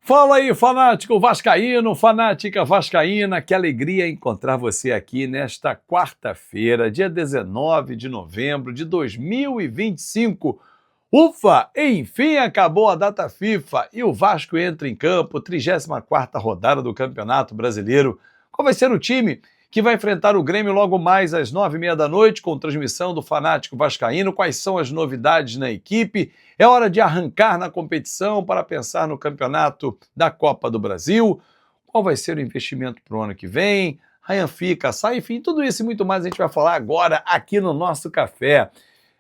Fala aí, fanático vascaíno, fanática vascaína, que alegria encontrar você aqui nesta quarta-feira, dia 19 de novembro de 2025. Ufa, enfim acabou a data FIFA e o Vasco entra em campo, 34ª rodada do Campeonato Brasileiro. Qual vai ser o time que vai enfrentar o Grêmio logo mais às 9h30 da noite, com transmissão do Fanático Vascaíno? Quais são as novidades na equipe? É hora de arrancar na competição para pensar no campeonato da Copa do Brasil. Qual vai ser o investimento para o ano que vem? Ryan fica, sai, enfim, tudo isso e muito mais a gente vai falar agora aqui no nosso café.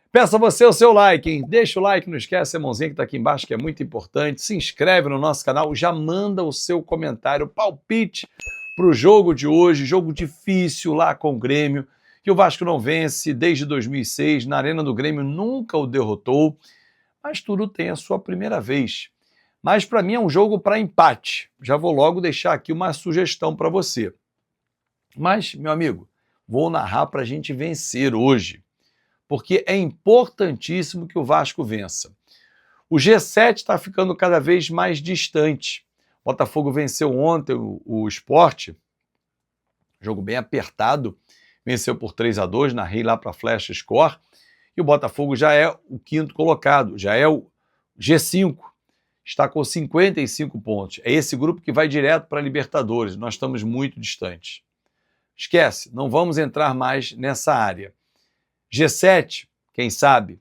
Peço a você o seu like, hein? Deixa o like, não esquece a mãozinha que está aqui embaixo, que é muito importante. Se inscreve no nosso canal, já manda o seu comentário, palpite para o jogo de hoje, jogo difícil lá com o Grêmio, que o Vasco não vence desde 2006, na Arena do Grêmio nunca o derrotou, mas tudo tem a sua primeira vez. Mas para mim é um jogo para empate. Já vou logo deixar aqui uma sugestão para você. Mas, meu amigo, vou narrar para a gente vencer hoje, porque é importantíssimo que o Vasco vença. O G7 está ficando cada vez mais distante. O Botafogo venceu ontem o Sport, jogo bem apertado, venceu por 3-2, narrei lá para a Flash Score, e o Botafogo já é o quinto colocado, já é o G5, está com 55 pontos. É esse grupo que vai direto para a Libertadores, nós estamos muito distantes. Esquece, não vamos entrar mais nessa área. G7, quem sabe?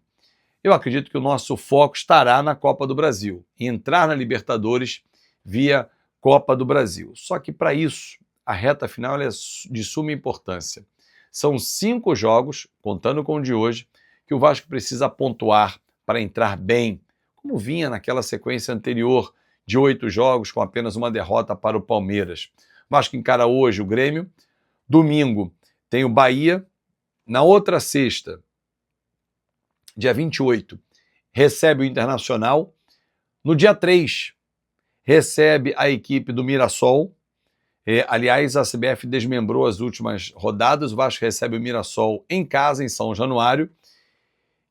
Eu acredito que o nosso foco estará na Copa do Brasil, entrar na Libertadores via Copa do Brasil. Só que para isso, a reta final é de suma importância. São 5 jogos, contando com o de hoje, que o Vasco precisa pontuar para entrar bem, como vinha naquela sequência anterior de 8 jogos com apenas uma derrota para o Palmeiras. O Vasco encara hoje o Grêmio, domingo tem o Bahia, na outra sexta, dia 28, recebe o Internacional, no dia 3, recebe a equipe do Mirassol. Aliás, a CBF desmembrou as últimas rodadas, o Vasco recebe o Mirassol em casa, em São Januário,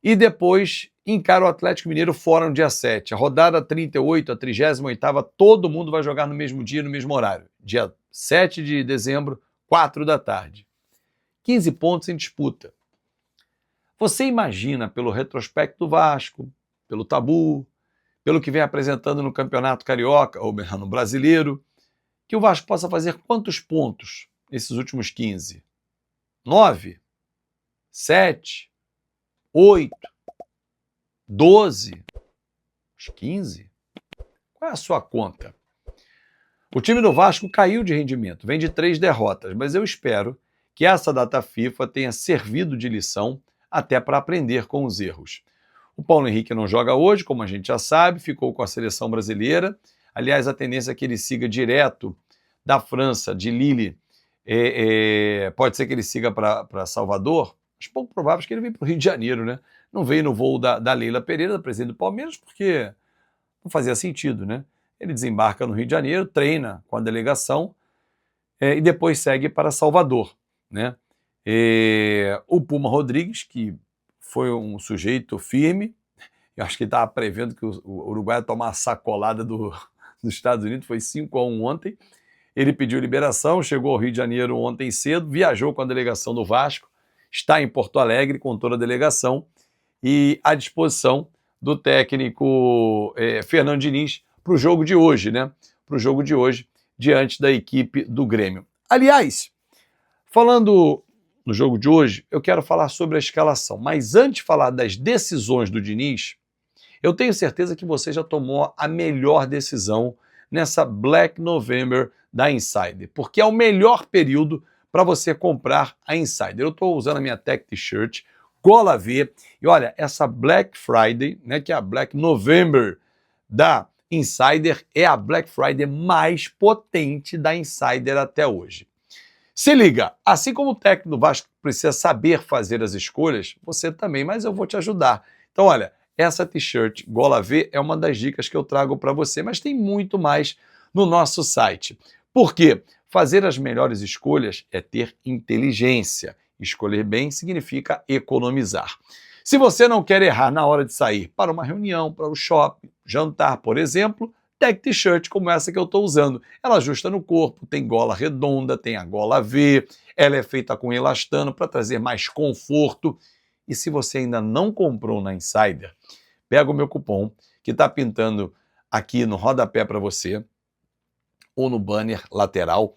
e depois encara o Atlético Mineiro fora no dia 7. A rodada 38, a 38ª, todo mundo vai jogar no mesmo dia, no mesmo horário. Dia 7 de dezembro, 4 da tarde. 15 pontos em disputa. Você imagina, pelo retrospecto do Vasco, pelo tabu, pelo que vem apresentando no Campeonato Carioca, ou no Brasileiro, que o Vasco possa fazer quantos pontos nesses últimos 15? 9? 7? 8? 12? 15? Qual é a sua conta? O time do Vasco caiu de rendimento, vem de 3 derrotas, mas eu espero que essa data FIFA tenha servido de lição até para aprender com os erros. O Paulo Henrique não joga hoje, como a gente já sabe, ficou com a seleção brasileira. Aliás, a tendência é que ele siga direto da França, de Lille. Pode ser que ele siga para Salvador, mas pouco provável que ele venha para o Rio de Janeiro, né? Não veio no voo da Leila Pereira, da presidente do Palmeiras, porque não fazia sentido, né? Ele desembarca no Rio de Janeiro, treina com a delegação e depois segue para Salvador, né? O Puma Rodrigues, que foi um sujeito firme, eu acho que ele estava prevendo que o Uruguai ia tomar uma sacolada dos Estados Unidos, foi 5-1 ontem. Ele pediu liberação, chegou ao Rio de Janeiro ontem cedo, viajou com a delegação do Vasco, está em Porto Alegre com toda a delegação e à disposição do técnico Fernando Diniz para o jogo de hoje, né? Para o jogo de hoje, diante da equipe do Grêmio. Aliás, falando no jogo de hoje, eu quero falar sobre a escalação. Mas antes de falar das decisões do Diniz, eu tenho certeza que você já tomou a melhor decisão nessa Black November da Insider, porque é o melhor período para você comprar a Insider. Eu estou usando a minha Tech T-shirt, Gola V, e olha, essa Black Friday, né, que é a Black November da Insider, é a Black Friday mais potente da Insider até hoje. Se liga, assim como o técnico do Vasco precisa saber fazer as escolhas, você também, mas eu vou te ajudar. Então, olha, essa t-shirt Gola V é uma das dicas que eu trago para você, mas tem muito mais no nosso site. Por quê? Fazer as melhores escolhas é ter inteligência. Escolher bem significa economizar. Se você não quer errar na hora de sair para uma reunião, para o shopping, jantar, por exemplo, tech t-shirt como essa que eu estou usando. Ela ajusta no corpo, tem gola redonda, tem a gola V, ela é feita com elastano para trazer mais conforto. E se você ainda não comprou na Insider, pega o meu cupom que está pintando aqui no rodapé para você, ou no banner lateral,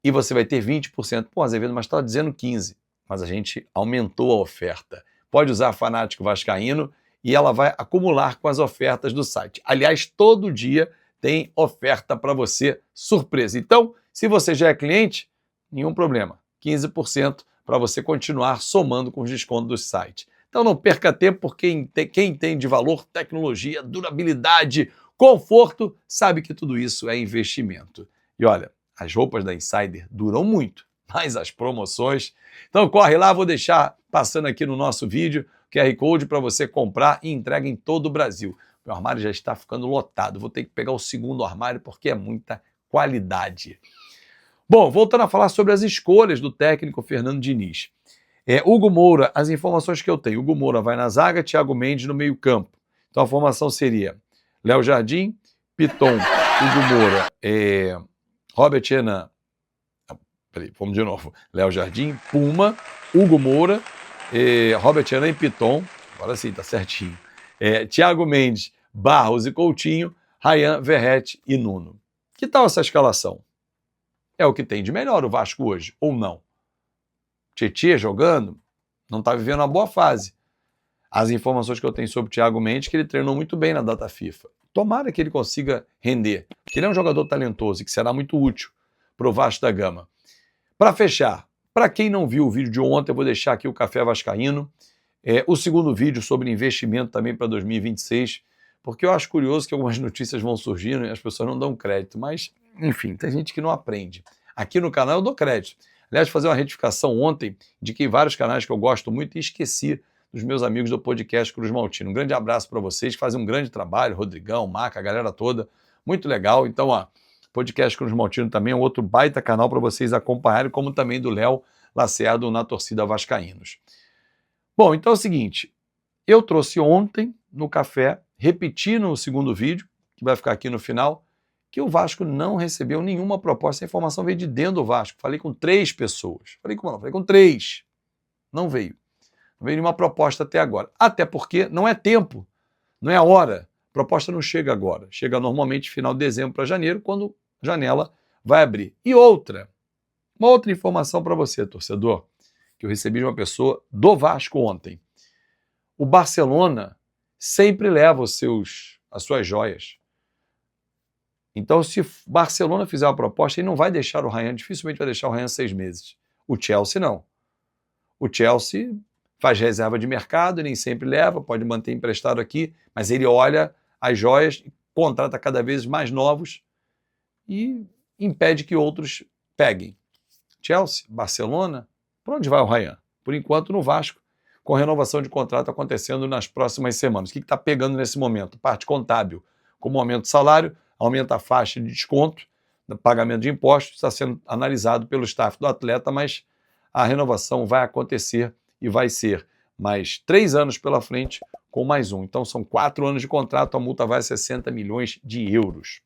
e você vai ter 20%. Pô, Azevedo, mas está dizendo 15%. Mas a gente aumentou a oferta. Pode usar a Fanático Vascaíno e ela vai acumular com as ofertas do site. Aliás, todo dia tem oferta para você, surpresa. Então, se você já é cliente, nenhum problema. 15% para você continuar somando com os descontos do site. Então não perca tempo, porque quem entende de valor, tecnologia, durabilidade, conforto, sabe que tudo isso é investimento. E olha, as roupas da Insider duram muito, mas as promoções... Então corre lá, vou deixar passando aqui no nosso vídeo QR Code para você comprar e entrega em todo o Brasil. Meu armário já está ficando lotado, vou ter que pegar o segundo armário porque é muita qualidade. Bom, voltando a falar sobre as escolhas do técnico Fernando Diniz. Hugo Moura, as informações que eu tenho, Hugo Moura vai na zaga, Thiago Mendes no meio campo. Então a formação seria Léo Jardim, Piton, Hugo Moura, Robert Renan, peraí, vamos de novo, Léo Jardim, Puma, Hugo Moura, Robert Renan e Piton, agora sim, tá certinho, Thiago Mendes, Barros e Coutinho, Ryan, Verratti e Nuno. Que tal essa escalação? É o que tem de melhor o Vasco hoje, ou não? Tietê jogando, não está vivendo uma boa fase. As informações que eu tenho sobre o Thiago Mendes é que ele treinou muito bem na data FIFA. Tomara que ele consiga render, porque ele é um jogador talentoso e que será muito útil para o Vasco da Gama. Para fechar, para quem não viu o vídeo de ontem, eu vou deixar aqui o Café Vascaíno, o segundo vídeo sobre investimento também para 2026, porque eu acho curioso que algumas notícias vão surgindo e as pessoas não dão crédito, mas, enfim, tem gente que não aprende. Aqui no canal eu dou crédito. Aliás, fazer uma retificação ontem de que vários canais que eu gosto muito e esqueci dos meus amigos do podcast Cruz Maltino. Um grande abraço para vocês que fazem um grande trabalho, Rodrigão, Maca, a galera toda, muito legal. Então, podcast Cruz Maltino também é um outro baita canal para vocês acompanharem, como também do Léo Lacerda na torcida Vascaínos. Bom, então é o seguinte, eu trouxe ontem no café, repeti no segundo vídeo, que vai ficar aqui no final, que o Vasco não recebeu nenhuma proposta. A informação veio de dentro do Vasco. Falei com 3 pessoas. Falei com 3. Não veio. Não veio nenhuma proposta até agora. Até porque não é tempo, não é a hora. A proposta não chega agora. Chega normalmente final de dezembro para janeiro, quando a janela vai abrir. E uma outra informação para você, torcedor, que eu recebi de uma pessoa do Vasco ontem. O Barcelona sempre leva as suas joias. Então, se o Barcelona fizer uma proposta, ele não vai deixar o Ryan, dificilmente vai deixar o Ryan 6 meses. O Chelsea não. O Chelsea faz reserva de mercado, nem sempre leva, pode manter emprestado aqui, mas ele olha as joias, contrata cada vez mais novos e impede que outros peguem. Chelsea, Barcelona, para onde vai o Ryan? Por enquanto no Vasco, com renovação de contrato acontecendo nas próximas semanas. O que está pegando nesse momento? Parte contábil, como aumento de salário, aumenta a faixa de desconto, do pagamento de impostos, está sendo analisado pelo staff do atleta, mas a renovação vai acontecer e vai ser mais 3 anos pela frente com mais um. Então são 4 anos de contrato, a multa vai a 60 milhões de euros.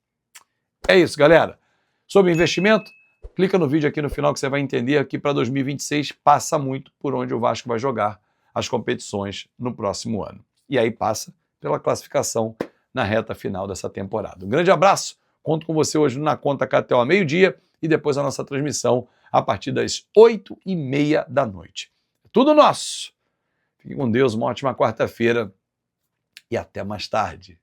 É isso, galera. Sobre investimento, clica no vídeo aqui no final que você vai entender que para 2026 passa muito por onde o Vasco vai jogar as competições no próximo ano. E aí passa pela classificação na reta final dessa temporada. Um grande abraço, conto com você hoje na Conta Catel ao meio-dia e depois a nossa transmissão a partir das 8h30 da noite. Tudo nosso! Fique com Deus, uma ótima quarta-feira e até mais tarde.